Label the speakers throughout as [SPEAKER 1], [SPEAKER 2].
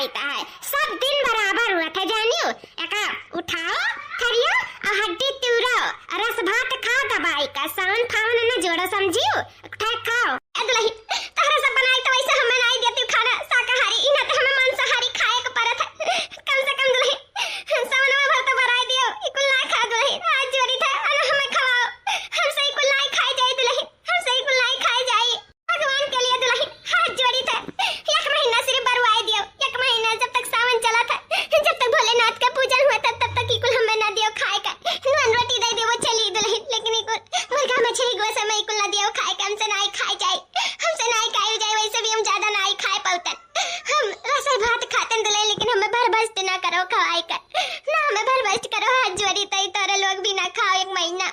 [SPEAKER 1] आईता है, सब दिन बराबर हुआ था जानियो। एका उठाओ थरिया और हड्डी तुरो, रस भात खाओ दबाई का, सावन फावन न जोड़ो समझियो, उठा खाओ। दुल्हन तहरा सब बनाई तो वैसे हमें नहीं देती खाना शाकाहारी, इना तो हमें मांसाहारी खाए के परत है। कम से कम दुल्हन सावन में भर तो बनाई दियो, इकुल ना खा दुल्हन, आज जोड़ी था अन हमें खवाओ, हमसे इकुल नहीं खाई जाए दुल्हन, हमसे इकुल नहीं खाई जाए। भगवान के लिए दुल्हन हाथ जोड़ी था, एक महीना सिर्फ बरवाई दियो, एक महीना जब तक सावन चला था, जब तक भोलेनाथ का पूजन हुआ था तब तक इकुल हमें ना दियो खाए का, नॉन रोटी दे दियो वो चली दुल्हन, लेकिन इकुल मुर्गा मछली गोस में इकुल ना दियो खाए का, हमसे नहीं खाई जाए, हमसे नहीं खाई जाए। वैसे भी हम ज्यादा नहीं खाए पाउतन, हम रसोई भात खातन दुल्हन, लेकिन हमें भरभस्ट ना करो खवाई का, ना हमें भरभस्ट करो। हाथ जोड़ी तई तोरे लोग भी ना खाओ, एक महीना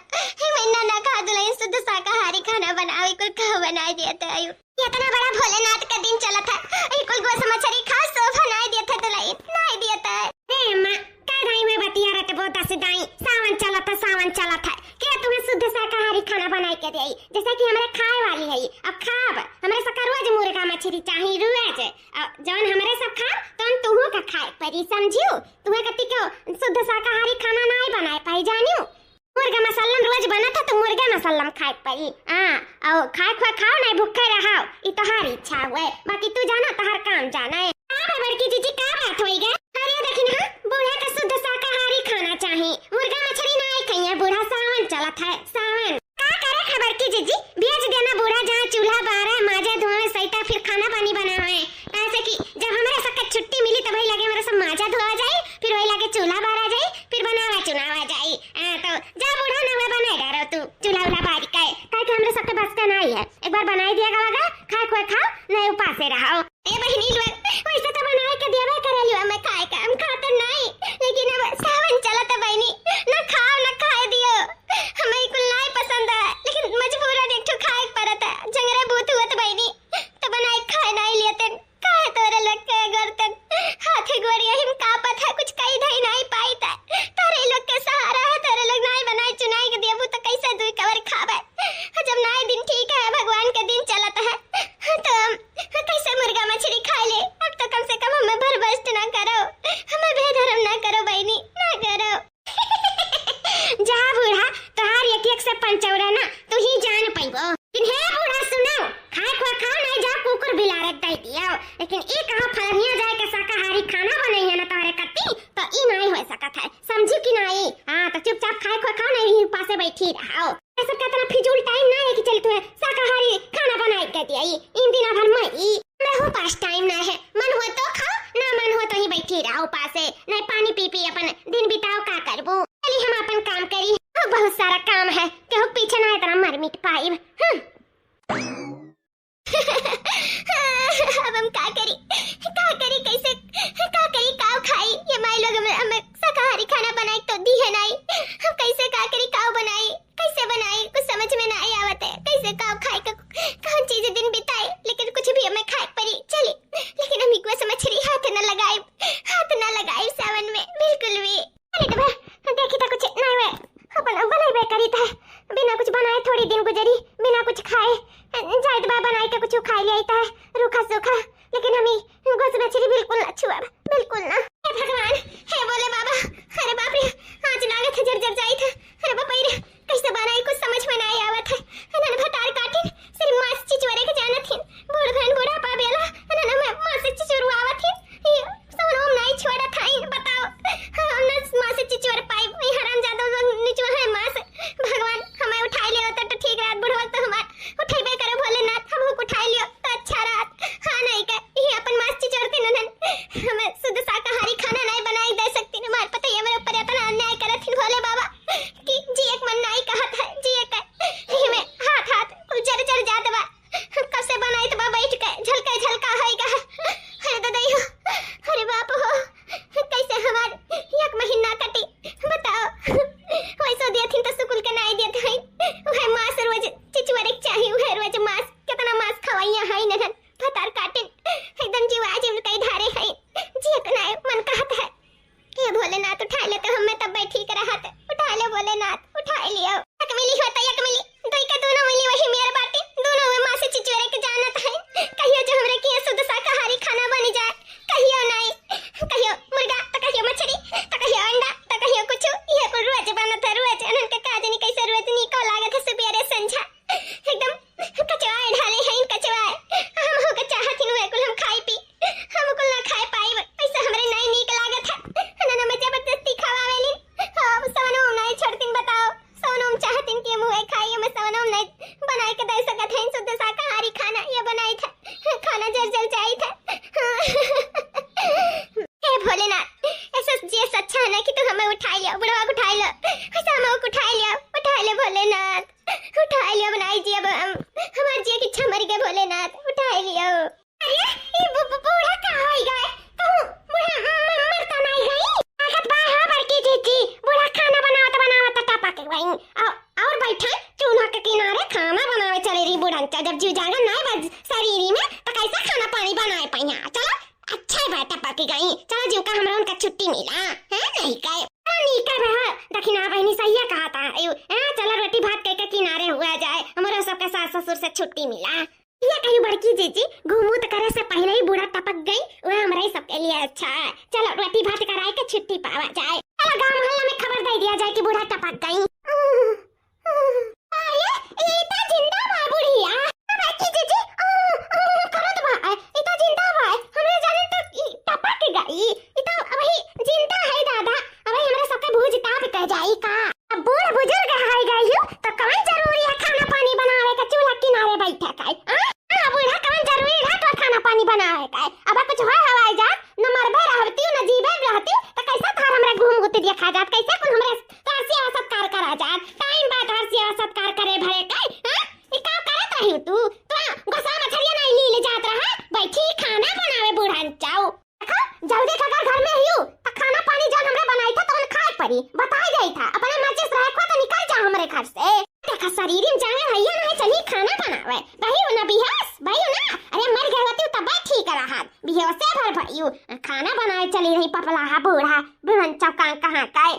[SPEAKER 1] ना खा दुल्हन, शुद्ध शाकाहारी खाना बनाओ, इकुल कहो बनाई देते आयु। इतना बड़ा भोलेनाथ का दिन चला था, इकुल गोस मछली खाओ सोफा नहीं देता दुल्हन, नहीं देता है। ए मां का दाई में बतिया रहते बहुत दस दाई, सावन चला था क्या तुम्हें शुद्ध शाकाहारी खाना बनाई के देई, जैसे कि हमरे खाए वाली है। अब खाब हमरे सका रोज मुर्गा मछली चाही रोज, जौन हमरे सब खाब तौन तुहू का खाए परी समझियो। तुम्हें कति को शुद्ध शाकाहारी खाना नहीं बनाए पाई जानियो, मुर्गा मसल्लम रोज बना था तो मुर्गा मसल्लम खाए परी। और खाओ नहीं भूखे रहो, ई तोहारी इच्छा हुए, बाकी तू जाना तोहार काम जाना है। बड़की जीजी का बात होई गे, अरे देखिन हां बूढ़ा का शुद्ध शाकाहारी खाना चाहिए, मुर्गा मछली नहीं खाइए, बूढ़ा सावन चलत है, सावन का करे खबर की जीजी, भेज देना बूढ़ा जहां चूल्हा बारा माजा धोए सईता फिर खाना पानी बनावे, ऐसे कि जब हमारे सबका छुट्टी मिली तब वही लगे हमारा सब माजा धोआ जाए, फिर वही लगे चूल्हा बारा जाए, फिर बनावा चुनावा जाए। तो जा बूढ़ा नवा बनाए डारो तू चूल्हा उला बारी का हमरे सबके बस का नहीं है, एक बार बनाई दिया गवागा खाओ नहीं उपासे रहो। ए बहिनी लोग वैसे तो बनाए के देवे करेलियो, मैं खाए का हम खाते नहीं, लेकिन अब सावन चला तो बहिनी ना खाओ ना खाए दियो, हमें कुल नहीं पसंद है, लेकिन मजबूरन एक ठो खाए पड़ता है, जंगरे बूत हुआ तो बहिनी तो बनाए खाए नहीं लेते काहे तोरे लोग के गर्दन हाथे गोड़िया हिम कापत है, कुछ कई धई नहीं पाई था, तोरे लोग के सहारा है, तोरे लोग नहीं बनाई चुनाई के देबू तो कैसे दुई कवर खावे, जब नहीं दिन ठीक है भगवान के दिन चलता है तो हम कैसे मुर्गा मछली खा ले। अब तो कम से कम हमें भरभस्ट ना करो, हमें बेधर्म ना करो बहनी, ना करो। जा बूढ़ा तोहार एक से पंचौरा ना तू ही जान पैबो, लेकिन हे बूढ़ा सुनो खाओ नहीं जा कुकुर बिलारत दई दियो, लेकिन ई कहो फलनिया जाए के शाकाहारी खाना बनैया ना तोरे कत्ती तो ई नहीं हो सकत है, समझी कि नहीं। हां तो चुपचाप खाओ नहीं पासे बैठी रहो, ऐसा कहता फिजूल टाइम ना है कि चल तू शाकाहारी खाना बनाई के दिया, इन दिना भर मैं हो पास टाइम ना है, मन हो तो खाओ ना मन हो तो ही बैठी रहो पासे, नहीं पानी पी अपन दिन बिताओ का करबो, चली हम अपन काम करी, बहुत सारा काम है केहू पीछे ना इतना मर मिट पाइब। अब हम का करी कैसे का करी काव खाई, ये माई लोग हमें शाकाहारी खाना बनाई तो दी है नहीं, हम कैसे का करी काव बनाई, कैसे बनाई कुछ समझ में नहीं आवत है, कैसे काव खाई का कौन चीज दिन बिताई, लेकिन कुछ भी हमें खाए पड़ी चली, लेकिन हम एक मछली हाथ न लगाई सावन में बिल्कुल भी। अरे देखी तो कुछ नहीं हुए, अपन बनाई करी था बिना कुछ बनाए, थोड़ी दिन गुजरी बिना कुछ खाए, जायद बा बनाई के कुछ खा लिया था रूखा सूखा, लेकिन हमें गोश्त मछली भी चला जीव का हमरा उनका छुट्टी मिला है नहीं का नहीं का रहा दखिना बहनी सही कहा था चला रोटी भात के किनारे हुआ जाए हमारा सबका सास ससुर से छुट्टी मिला या कहीं बड़की जीजी घूमू तो करे से पहले ही बूढ़ा टपक गई वह हमारे सबके लिए अच्छा है। चलो रोटी भात कराए के छुट्टी पावा जाए। चलो गांव मोहल्ला में खबर दे दिया जाए कि बूढ़ा टपक गई। ये इतना जिंदा बा बुढ़िया बड़की जीजी करत बा इतना जिंदा बा हमरे जाने तो टपक गई इतना वही जिंदा है दादा अबे हमरे सबके भूज ताप के जाई का अब बूढ़ बुजुर्ग हाई गई हो तो कौन जरूरी है खाना पानी बनावे का चूल्हा किनारे बैठे का बूढ़ा कौन जरूरी है तो खाना पानी बनावे का अब कुछ हो हवाई जा न मरबे रहती न जीवे रहती तो कैसा थार हमरे घूम गुती देखा जात कैसे कोन हमरे तारसी सत्कार करा जात टाइम बाद तारसी सत्कार करे भरे का ई का करत रही तू गोसा मछरिया नहीं ले जात रहा बैठी खाना बनावे बूढ़ा चाओ जल्दी का घर में हियो तो खाना पानी जब हमरे बनाई था तो खाए पड़ी बताई गई था अपने मर्जी से रखो तो निकल जा हमरे घर से देखा शरीर में जाने भैया नहीं चली खाना बनावे भाई ना बिहास भाई ना अरे मर गए होती तब ठीक रहा बिहास से भर भाई खाना बनाए चली रही पपला बूढ़ा बुढ़न चौका कहां का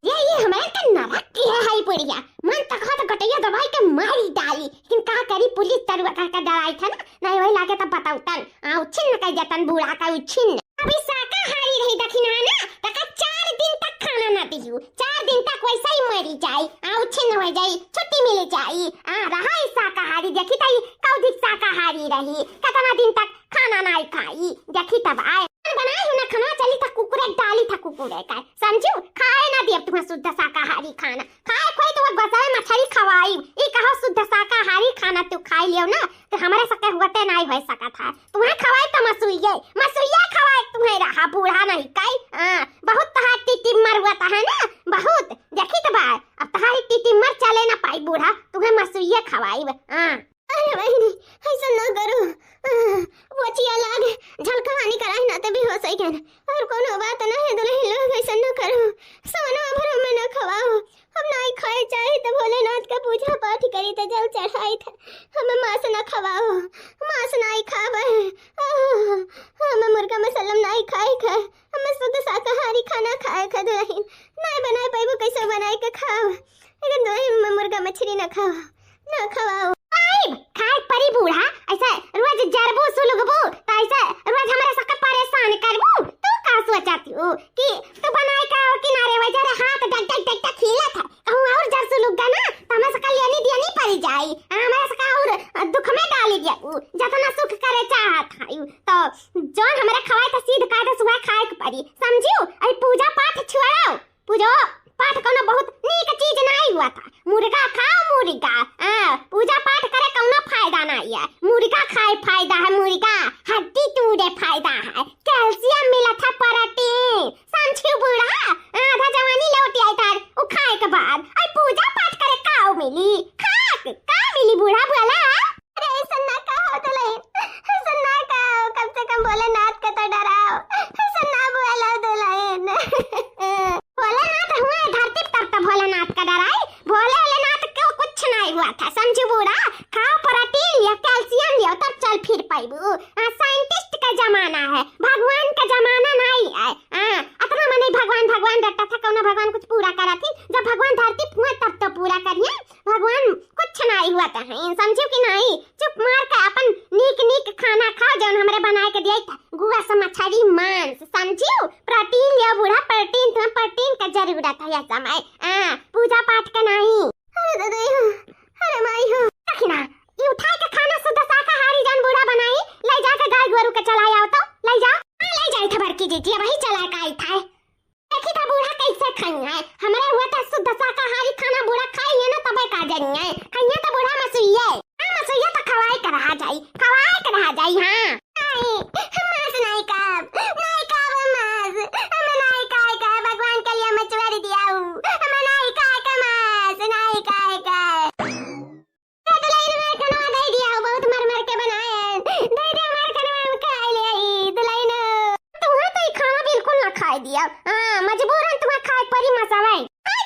[SPEAKER 1] ये हमारे का नरक की है पुड़िया मन तक हाथ गटैया दवाई के मारी डाली लेकिन का करी पुलिस तरुआ का डराई था ना नहीं वही लागे तब बताउतन उछिन कह जतन बूढ़ा का उछिन अभी शाकाहारी रही दखिना ना तका 4 दिन तक खाना ना दियो 4 दिन तक वैसे ही मरी जाई उछिन हो जाई छुट्टी मिल जाई रहा शाकाहारी देखी तई कौदी शाकाहारी रही कितना दिन तक खाना नहीं खाई देखी तब आए बनाई हूं ना खाना चली था कुकुरे डाली था कुकुरे का समझू खाए ना दिया तुम्हें शुद्ध शाकाहारी खाना खाए कोई तो गसाए मछली खवाई ई कहो शुद्ध शाकाहारी खाना तू खाई लियो ना तो हमारे सके हुआते नहीं हो सका था तुम्हें खवाई तो मसुइया खवाए तुम्हें रहा बूढ़ा नहीं काई बहुत तहार टीटी मरवा था है ना बहुत देखी तो बात अब तहारी टीटी मर चले ना पाई बूढ़ा तुम्हें मसुइया खवाई अरे बहनी ऐसा ना करो वचिया लाग झलकवानी कराई ना तभी हो सही कहना और कोनो बात ना है दुल्हन लोग ऐसा ना करो सोना भर में ना खवाओ अब नहीं खाए चाहे तो भोलेनाथ का पूजा पाठ करी तो जल चढ़ाई था हमें मांस ना खवाओ मांस नहीं खावे हमें मुर्गा मसलम नहीं खाए खा हमें शुद्ध शाकाहारी खाना खाए खा दुल्हन नहीं बनाए पाइबो कैसे बनाए के खाओ लेकिन दुल्हन मुर्गा मछली ना खाओ ना खवाओ खाए परी बूढ़ा ऐसा रोज जरबू सुलगबू तो ऐसा रोज हमारे सबके परेशान करबू तू का सोचती हो कि तू बनाए का किनारे वजह हाथ डक डक डक खीला था कहूं और जर सुलग ना तो हमें सबका लेनी दिया नहीं पड़ी जाई हमारे सबका और दुख में डाली दिया जितना सुख करे चाहत है तो जोन हमारे खवाए तो सीध का तो सुबह खाए के पड़ी समझियो अरे पूजा पाठ छोड़ो पूजा पाठ कोनो बहुत नीक चीज नहीं हुआ था मुर्गा खाओ मुर्गा पूजा पाठ करे कोनो फायदा नहीं है मुर्गा खाए फायदा है मुर्गा हड्डी टूटे फायदा है कैल्शियम मिला था प्रोटीन समझियो बूढ़ा आधा जवानी लौट आई तार वो खाए के बाद आई पूजा पाठ करे काओ मिली का मिली बूढ़ा बोला अरे ऐसा ना कहो दुल्हन ऐसा ना कहो कम से कम भोलेनाथ का तो डराओ ऐसा ना बोला दुल्हन भोलेनाथ हुआ धरती पर तो भोलेनाथ का डराए भोलेनाथ को कुछ नहीं हुआ था समझो बूढ़ा खाओ प्रोटीन लिया कैल्शियम लिया तब चल फिर पाइबू साइंटिस्ट का जमाना है भगवान का जमाना नहीं है इतना मने भगवान डरता था कौन भगवान कुछ पूरा करा थी जब भगवान धरती हुआ तब तो पूरा करिए भगवान कुछ नहीं हुआ था समझो कि नहीं चुप मार के अपन नीक खाना खाओ जो हमरे बनाए के दिया था गुआ से मछली मांस समझियो प्रोटीन लिया बूढ़ा प्रोटीन का जरूरत है यह समय पूजा पाठ का नहीं अरे माई हो देखना ये उठाए के खाना शुद्ध शाकाहारी जान बूढ़ा बनाई ले जाके गाय गोरु के चलाया हो तो ले जाई था बड़की जीजी वही चला के आई था देखी था बूढ़ा कैसे खाई है हमारे हुआ था शुद्ध शाकाहारी खाना बूढ़ा खाई है ना तबे का जनिए खाइए तो बूढ़ा मसुइया तो खवाए के रहा जाई हां मांस नहीं खाब मांस हमें नहीं खाए का भगवान के लिए मछली दिया हूं हमें नहीं खाए का मांस नहीं खाए का दुल्हन मार कनवा दे दिया बहुत मर के बनाए दे दे मार कनवा में खा ले दुल्हन तुम्हें तो ये खाना बिल्कुल ना खाए दिया मजबूरन तुम्हें खाए परी मसावे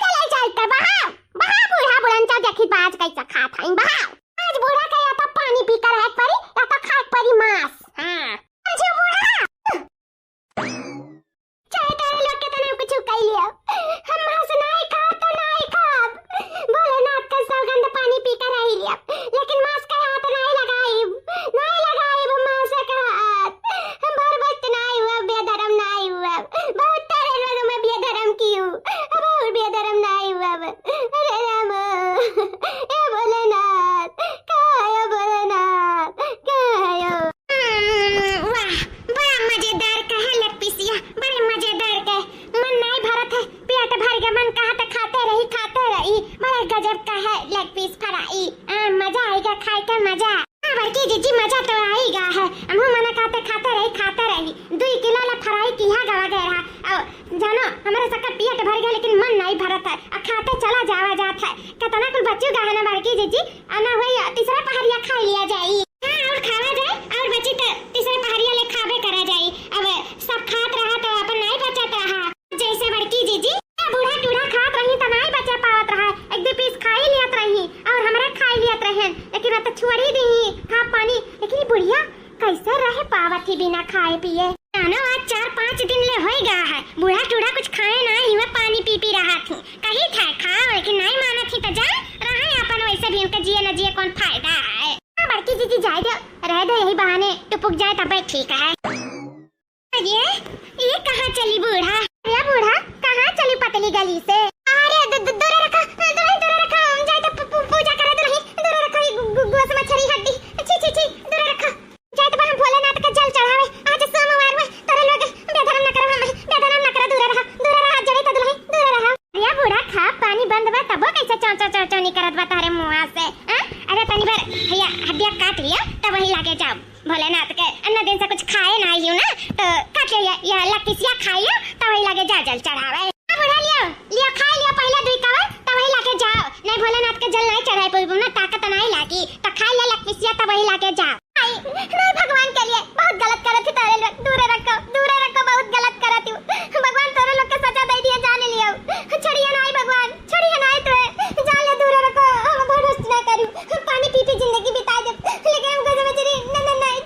[SPEAKER 1] चले जाए का बहा बूढ़ा बुढ़न देखी बाज कैसा खात है बहा आज बूढ़ा का या तो पानी पी कर है परी या तो खाए परी मांस हां समझो बूढ़ा जानो हमारे सबका पेट भर गया लेकिन मन नहीं भरत है। खाते चला जावा जात है। कतना कुल बच्चू गहना बड़की जीजी आना होई तीसरा पहाड़िया खा लिया जाई। हां और खावा जाए और बची तो तीसरा पहाड़िया ले खाबे करा जाई। अब सब खात रहा तो अपन नहीं बचत रहा। जैसे बड़की जीजी बूढ़ा टूढ़ा खात रही तो नहीं बचा पावत रहा। एक दो पीस खा ही लियत रही और हमरा खा लियत रहन लेकिन अब तो छोड़ी दी खा पानी। लेकिन बुढ़िया कैसे रहे पावत ही बिना खाए पिए। जानो आज 4-5 दिन ले होई गया है। बूढ़ा टूढ़ा कुछ खाए ना ही मैं पानी पी पी रहा थी। कही था खाओ लेकिन नहीं माना थी तो जा रहा अपन वैसे भी उनका जिए न जिए कौन फायदा है। बड़की जीजी जाए दो रह दो यही बहाने टुपुक जाए तब ठीक है। ये कहाँ चली बूढ़ा? ये बूढ़ा कहाँ चली पतली गली से? अरे दूर रखा हम जाए तो पूजा करे तो नहीं दूर रखा गोस मछली हड्डी छी दूर रखा जाए तो हम भोलेनाथ का जल चढ़ावे आज सोमवार में तोरे लोग बेधर्म न करो दूर रहा जड़े तो दुल्हन दूर रहा। ये बूढ़ा खा पानी बंद बा तब कैसे चौचौ नहीं करत बा तारे मुंह से। अरे तनी बार भैया हड्डियां काट लिया तब वही लाके जाओ भोलेनाथ के अन्ना दिन से कुछ खाए ना ही ना तो काट लिया या लकीसिया खाइयो तब वही लाके जा जल चढ़ावे। बूढ़ा लियो खा लियो पहले दुई कवर तब वही लाके जाओ। नहीं भोलेनाथ के जल नहीं चढ़ाए कोई ना ताकत नहीं लागी तो खा लिया लकीसिया तब वही लाके जाओ। नहीं भगवान के लिए बहुत गलत करत है तारे लोग दूर रखो बहुत गलत करत हूं। भगवान तारे लोग के सजा दे दिया जाने लियो छड़िया नहीं भगवान छड़िया नहीं तो जान ले दूर रखो हम भरोसा ना करू पानी पी पी जिंदगी बिता दे लेकिन हमको समझ रही नहीं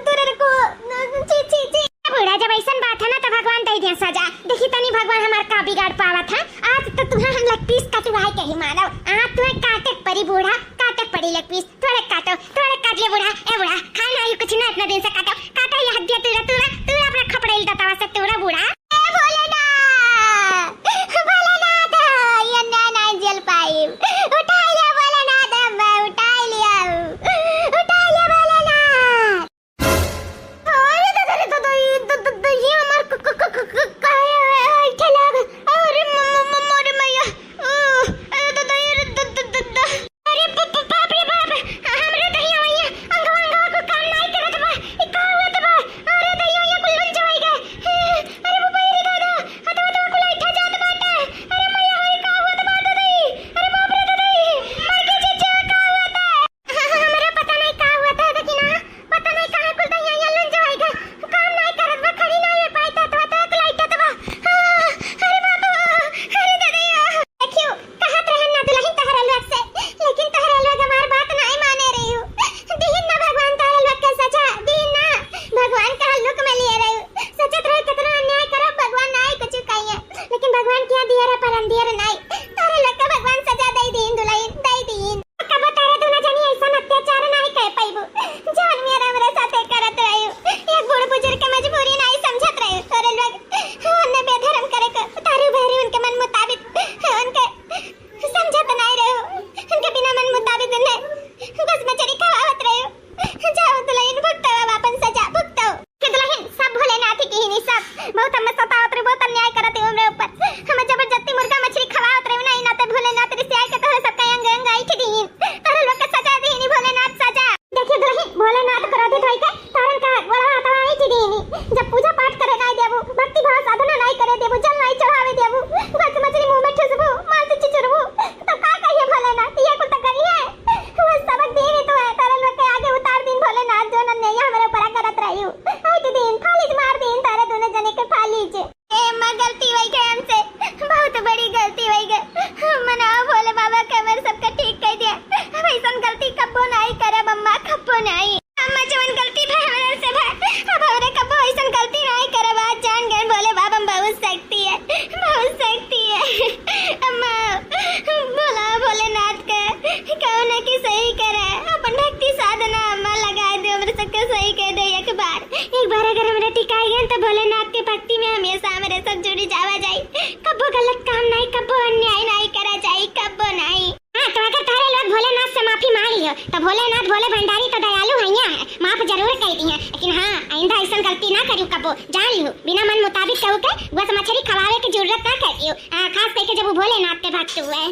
[SPEAKER 1] दूर रखो छी बूढ़ा जब ऐसा बात है ना तो भगवान दे दिया सजा। देखी तनी भगवान हमार का बिगाड़ पावत है। आज तो तुम्हें हम लग पीस कटवाए के ही मानो आज तुम्हें काटे पड़ी बूढ़ा काटे पड़ी लग पीस थोड़े काट ले बूढ़ा। ए बूढ़ा खाए ना कुछ ना इतना दिन से काटो ये हड्डियां तूरा अपना खपड़े तवा से तूरा बूढ़ा। ए भोलेनाथ ये ना जल पाई उठा लिया भोलेनाथ उठा लिया भोलेनाथ। अरे ये हमार काहे लग अरे मोर मैया अरे बाप रे बाप हमरे दहिया भैया अंगवा को काम नहीं करत बा ई का होत बा। अरे दहिया ये कुल बन जाई गए अरे बाबा रे दादा हटवा कुल इठा जात बाटे। अरे मैया होई का होत बा दादी अरे बाप रे दादी मार के चीचा का होत है हमरे पता नहीं का होत है लेकिन पता नहीं काहे कुल दहिया ये लन जाई गए काम नहीं करत बा खड़ी नहीं पाइता तो कुल इठा बा। अरे बाबा अरे दादा देखियो कहत रहन ना दुल्हन तहरा लोग से लेकिन तहरा लोग हमार बात नहीं माने रही हो। दीन ना भगवान तहरा लोग के सजा दीन ना भगवान का हल्लुक में लिए रही सचत रहे कितना अन्याय करो भगवान नहीं कुछ कहिए लेकिन भगवान क्या दिया रे पर अंधियर नहीं तहरा लोग का भगवान सजा दे दीन दुल्हन दे दीन कब तारे दोनों जनी ऐसा अत्याचार नहीं कह पाइबो जान मेरा मेरे साथे करत रही एक बूढ़ बुजुर्ग के मजबूरी नहीं समझत रही तहरा लोग उन्हें बेधर्म करे को तारू भरी उनके मन मुताबिक उनके समझत नहीं रहे उनके बिना मन मुताबिक उन्हें बस मछली खवावत रहे जाओ दुल्हन भुगतो अपन सजा भुगतो के दुल्हन सब भोलेनाथ की ही सब बहुत हम सतावत रहे बहुत अन्याय करत है हमरे ऊपर हम जबरदस्ती मुर्गा मछली खवावत रहे नहीं ना ते भोलेनाथ रे से आए के तोरे सब का अंग अंग आई के दीन तोरे लोग के सजा दीनी भोलेनाथ सजा। देखिए दुल्हन भोलेनाथ क्रोधित होई के तारन का बोला आता आई के दीनी जब पूजा पाठ करे नहीं देबो भक्ति भाव साधना नहीं करे देबो जल नहीं चढ़ावे देबो बस मछली मुंह में ठुसबो मार से चिचरबो तो का कहिए भोलेनाथ ये कुल तो करिए वो सबक देनी तो है तारे लोग के आगे उतार दिन भोलेनाथ जो न नहीं हमारे ऊपर करत रही हो आई के दिन फालिज मार दिन तारे दोनों जने के फालिज ए मां गलती वही के हमसे बहुत बड़ी गलती वही के मनाओ भोले बाबा के मेरे सबका ठीक कह दिया ऐसन गलती कब्बो नहीं करे अम्मा कब्बो नहीं अम्मा जवन गलती भे हमरे से भे अब हमरे कब्बो ऐसन गलती नहीं करे बात जान गए भोले बाबा बहुत शक्ति है अम्मा भोला भोलेनाथ के कहो ना कि सही करे अपन भक्ति साधना अम्मा लगा दे हमरे सबके सही कह दे एक बार अगर हमरे टिकाई गए तो भोलेनाथ के भक्ति में हमेशा हमरे सब जुड़ी जावा जाई कब्बो गलत काम नहीं कब्बो अन्याय नहीं करा जाई कब्बो नहीं। हां तो अगर तारे लोग भोलेनाथ से माफी मांग लियो तो भोलेनाथ भोले भंडारी तो दयालु हइया है माफ जरूर कर दिया लेकिन हां आइंदा ऐसा गलती ना करियो कब्बो जान लियो बिना मन मुताबिक कहू के बस मछली खवावे की जरूरत ना करियो खास करके जब भोलेनाथ के भक्त हुए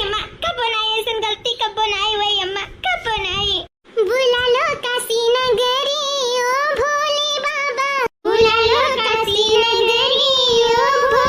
[SPEAKER 1] अम्मा कब्बो नहीं ऐसा गलती कब्बो नहीं हुई अम्मा कब्बो नहीं। बुला लो काशी नगरी ओ भोले बाबा बुला लो काशी नगरी ओ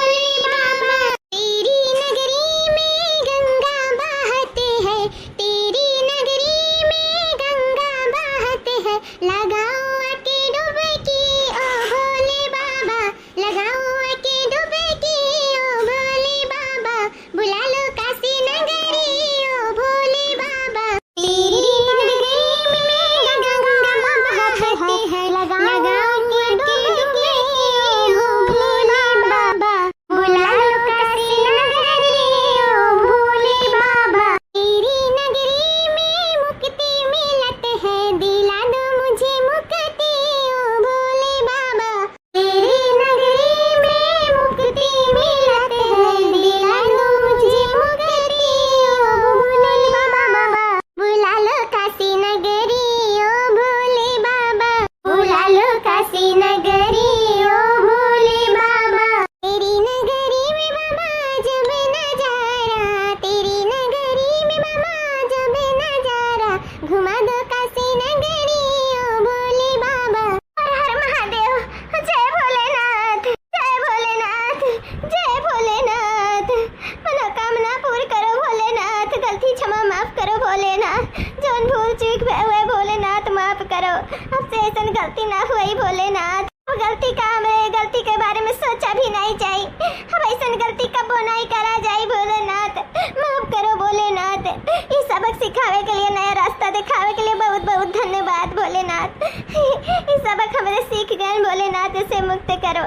[SPEAKER 1] करो, अब से ऐसा गलती ना हुई भोलेनाथ। गलती का हमरे गलती के बारे में सोचा भी नहीं जाई, अब ऐसा गलती कब नहीं करा जाई भोलेनाथ, माफ करो भोलेनाथ। ये सबक सिखावे के लिए, नया रास्ता दिखावे के लिए बहुत बहुत धन्यवाद भोलेनाथ। ये सबक हमरे सीख गए भोलेनाथ, इसे मुक्त करो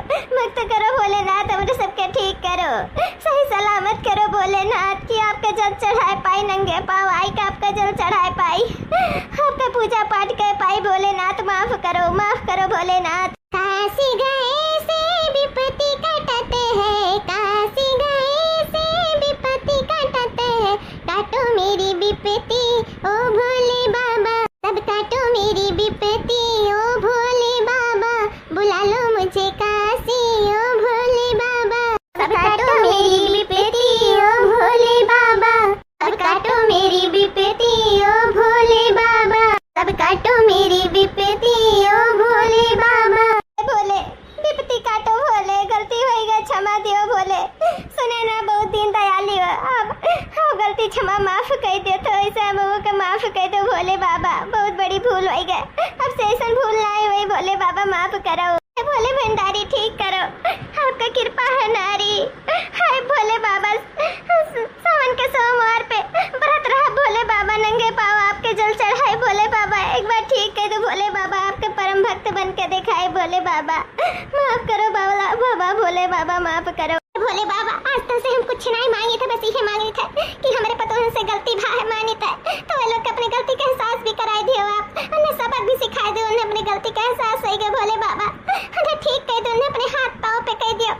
[SPEAKER 1] भोलेनाथ, हमरे सबके ठीक करो, सही सलामत करो भोलेनाथ, कि आपका जल चढ़ाए पाई, नंगे पाँव आई का आपका जल चढ़ाए पाई, आपका पूजा पाठ कर पाई भोलेनाथ। माफ करो भोलेनाथ। काशी गए से विपत्ति कटते हैं, काशी गए से विपत्ति कटते हैं, काटो मेरी विपत्ति ओ भोले बाबा, सब काटो मेरी विपत्ति ओ भोले बाबा, बुला लो मुझे काशी ओ भोले बाबा, सब काटो मेरी विपत्ति ओ भोले बाबा, सब काटो मेरी विपत्ति ओ भोले बाबा, सब काटो मेरी विपत्ति ओ भोले बाबा। भोले विपत्ति काटो भोले, गलती हो गई, क्षमा दियो भोले, सुने ना बहुत दिन दयालु हो, अब गलती क्षमा माफ कर दो, तो ऐसे हम को माफ कर दो भोले बाबा, बहुत बड़ी भूल हो गई, अब से ऐसा भूल ना हुई भोले बाबा, माफ करो भोले भंडारी, ठीक करो, आपका कृपा है नारी। हाय भोले बाबा, सावन के सोमवार पे व्रत रहा भोले बाबा, नंगे पाँव आपके जल चढ़ाए भोले बाबा, एक बार ठीक कह दो भोले बाबा, आपके परम भक्त बन के दिखाए भोले बाबा, माफ करो बाबा भोले बाबा, माफ करो भोले बाबा। आज तक से हम कुछ नहीं मांगे थे, बस यही मांगे थे कि हमारे पतों से गलती भाई मानी था, तो वे लोग अपनी गलती का एहसास भी कराए दियो आप, उन्हें सबक भी सिखाए दियो, उन्हें अपनी गलती का एहसास हो गया भोले बाबा, उन्हें ठीक कह दो, उन्हें अपने हाथ पाँव पे कह दियो,